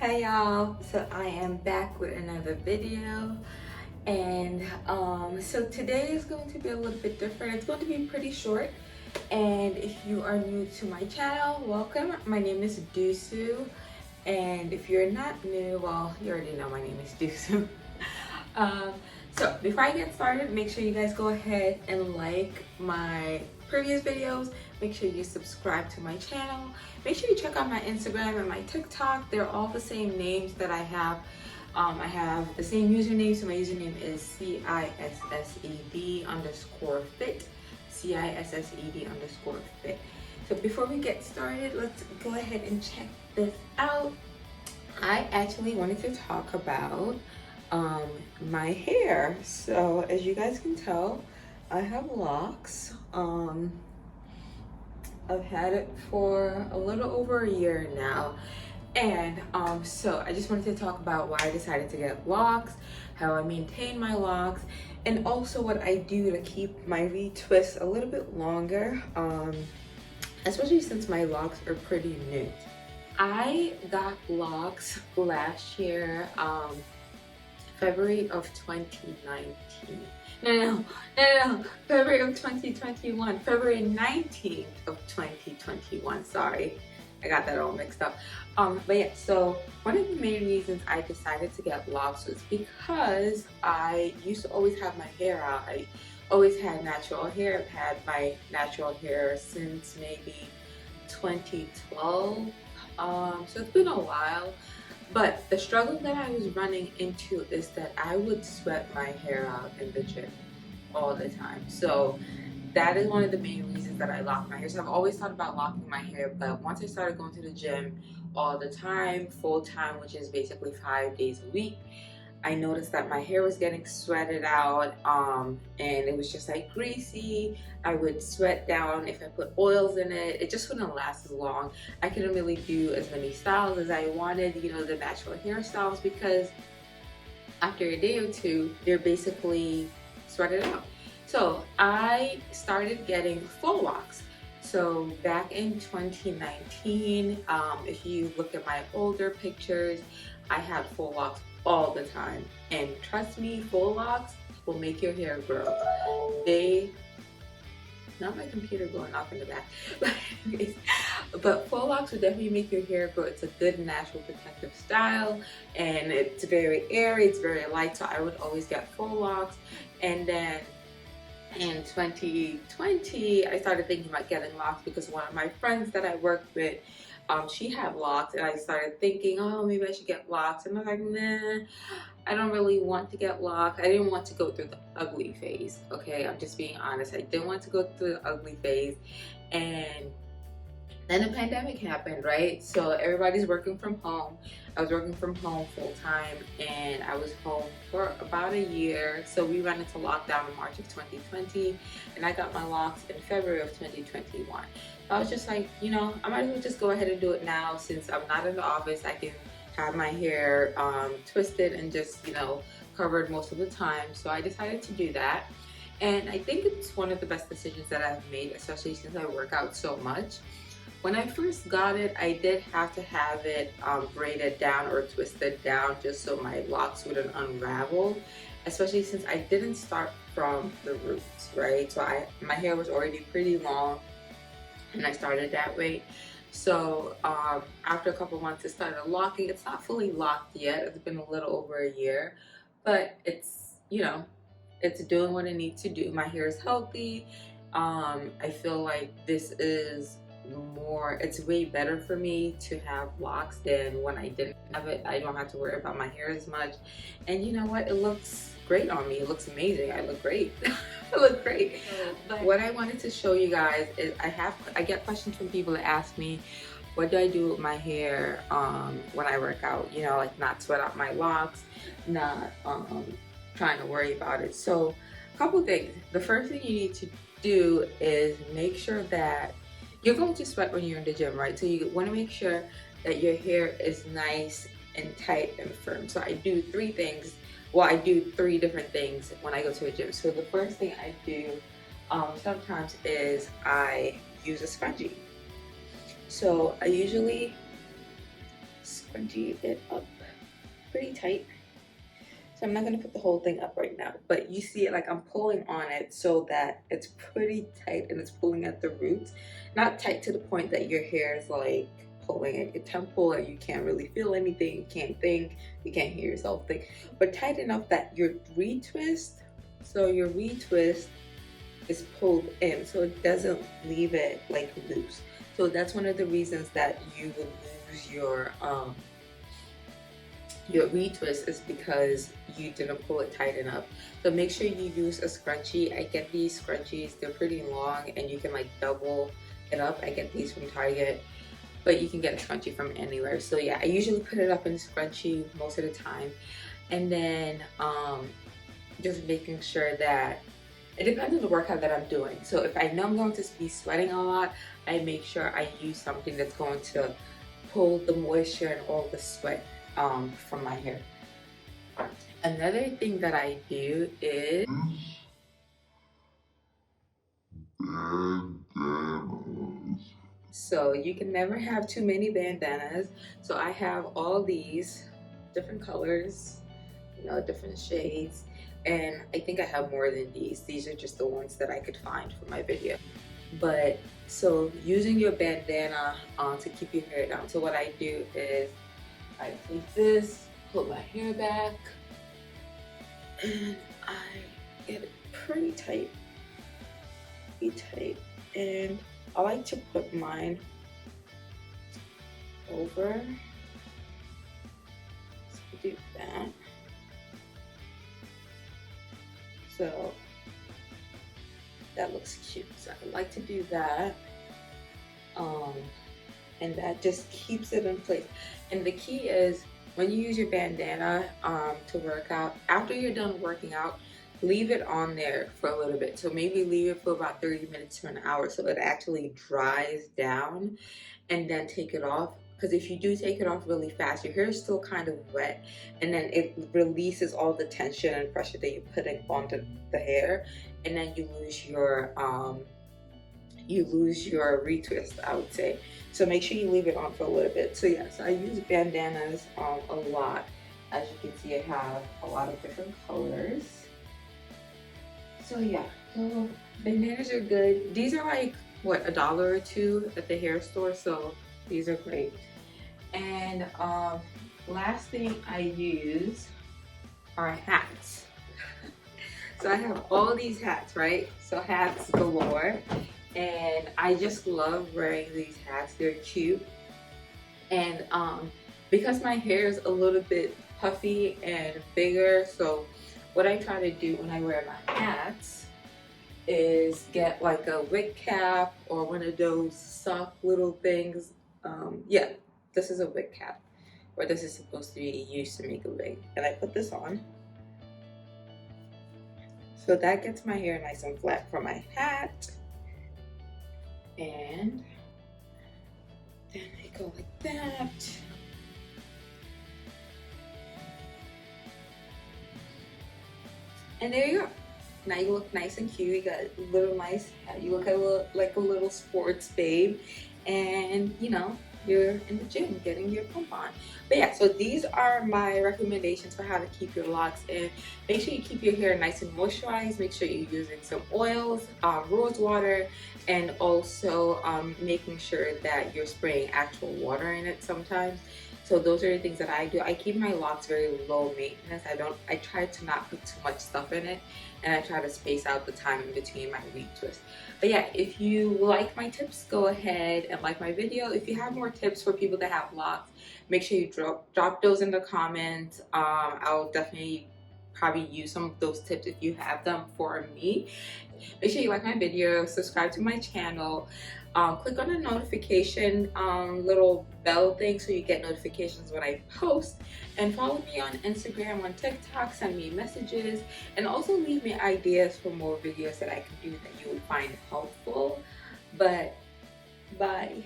Hey y'all, so I am back with another video, and so today is going to be a little bit different. It's going to be pretty short, and if you are new to my channel, welcome. My name is Dusu, and if you're not new, well, you already know my name is Dusu. um, so before I get started, make sure you guys go ahead and like my previous videos. Make sure you subscribe to my channel. Make sure you check out my Instagram and my TikTok. They're all the same names that I have. I have the same username, so my username is CISSED_fit. CISSED_fit. So before we get started, let's go ahead and check this out. I actually wanted to talk about my hair. So as you guys can tell, I have locks. I've had it for a little over a year now, and so I just wanted to talk about why I decided to get locks, how I maintain my locks, and also what I do to keep my retwist a little bit longer, especially since my locks are pretty new. I got locks last year, February of 2019. No, February of 2021. February 19th of 2021. Sorry, I got that all mixed up. But yeah, so one of the main reasons I decided to get locks was because I used to always have my hair out. I always had natural hair. I've had my natural hair since maybe 2012. So it's been a while. But the struggle that I was running into is that I would sweat my hair out in the gym all the time. So that is one of the main reasons that I lock my hair. So I've always thought about locking my hair, but once I started going to the gym all the time, full time, which is basically 5 days a week, I noticed that my hair was getting sweated out, and it was just like greasy. I would sweat down if I put oils in it. It just wouldn't last as long. I couldn't really do as many styles as I wanted, you know, the natural hairstyles, because after a day or two, they're basically sweated out. So I started getting full locks. So back in 2019, if you look at my older pictures, I had full locks all the time. And trust me, full locks will make your hair grow. Not my computer going off in the back, but anyways, but full locks will definitely make your hair grow. It's a good natural protective style, and it's very airy, it's very light, so I would always get full locks. And then in 2020, I started thinking about getting locks because one of my friends that I worked with, she had locks, and I started thinking, oh, maybe I should get locks. And I was like, nah, I don't really want to get locks. I didn't want to go through the ugly phase, okay? I'm just being honest. I didn't want to go through the ugly phase. And then the pandemic happened, right? So everybody's working from home. I was working from home full time, and I was home for about a year. So we went into lockdown in March of 2020, and I got my locks in February of 2021. So I was just like, you know, I might as well just go ahead and do it now, since I'm not in the office. I can have my hair twisted and just, you know, covered most of the time. So I decided to do that. And I think it's one of the best decisions that I've made, especially since I work out so much. When I first got it, I did have to have it braided down or twisted down just so my locks wouldn't unravel, especially since I didn't start from the roots, right? So my hair was already pretty long, and I started that way. So after a couple months, it started locking. It's not fully locked yet. It's been a little over a year, but it's, you know, it's doing what it needs to do. My hair is healthy. I feel like this is it's way better for me to have locks than when I didn't have it. I don't have to worry about my hair as much. And you know what? It looks great on me. It looks amazing. I look great. I look great. But what I wanted to show you guys is I get questions from people that ask me, what do I do with my hair when I work out? You know, like not sweat out my locks, not trying to worry about it. So a couple things. The first thing you need to do is make sure that you're going to sweat when you're in the gym, right? So you want to make sure that your hair is nice and tight and firm. So I do three things. Well, I do three different things when I go to a gym. So the first thing I do sometimes is I use a scrunchie. So I usually scrunchie it up pretty tight. So I'm not gonna put the whole thing up right now, but you see it like I'm pulling on it so that it's pretty tight and it's pulling at the roots. Not tight to the point that your hair is like pulling at your temple and you can't really feel anything, you can't think, you can't hear yourself think, but tight enough that your retwist, so your retwist is pulled in so it doesn't leave it like loose. So that's one of the reasons that you will lose your retwist is because you didn't pull it tight enough. So make sure you use a scrunchie. I get these scrunchies, they're pretty long and you can like double it up. I get these from Target, but you can get a scrunchie from anywhere. So yeah, I usually put it up in a scrunchie most of the time. And then just making sure that it depends on the workout that I'm doing. So if I know I'm going to be sweating a lot, I make sure I use something that's going to pull the moisture and all the sweat from my hair. Another thing that I do is so you can never have too many bandanas. So I have all these different colors, you know, different shades, and I think I have more than these. These are just the ones that I could find for my video. But so using your bandana to keep your hair down. So what I do is I take this, put my hair back, and I get it pretty tight, and I like to put mine over. So do that. So that looks cute. So I like to do that. And that just keeps it in place. And the key is when you use your bandana to work out, after you're done working out, leave it on there for a little bit. So maybe leave it for about 30 minutes to an hour so it actually dries down, and then take it off. Because if you do take it off really fast, your hair is still kind of wet, and then it releases all the tension and pressure that you're putting onto the hair, and then you lose your retwist, I would say. So make sure you leave it on for a little bit. So yes, I use bandanas a lot. As you can see, I have a lot of different colors. So yeah, so bandanas are good. These are like, what, $1 or $2 at the hair store, so these are great. And last thing I use are hats. So I have all these hats, right? So hats galore. And I just love wearing these hats. They're cute. And because my hair is a little bit puffy and bigger, so what I try to do when I wear my hats is get like a wig cap or one of those soft little things. Yeah, this is a wig cap, or this is supposed to be used to make a wig. And I put this on. So that gets my hair nice and flat for my hat. And then I go like that. And there you go. Now you look nice and cute. You got a little nice hat. You look like a little sports babe. And you know, you're in the gym getting your pump on. But yeah, so these are my recommendations for how to keep your locks in. Make sure you keep your hair nice and moisturized. Make sure you're using some oils, rose water, and also making sure that you're spraying actual water in it sometimes. So those are the things that I do. I keep my locks very low maintenance. I try to not put too much stuff in it, and I try to space out the time in between my retwists. But yeah, if you like my tips, go ahead and like my video. If you have more tips for people that have locks, make sure you drop those in the comments. I'll definitely probably use some of those tips if you have them for me. Make sure you like my video, subscribe to my channel, click on the notification little bell thing so you get notifications when I post, and follow me on Instagram, on TikTok, send me messages, and also leave me ideas for more videos that I can do that you would find helpful. But bye.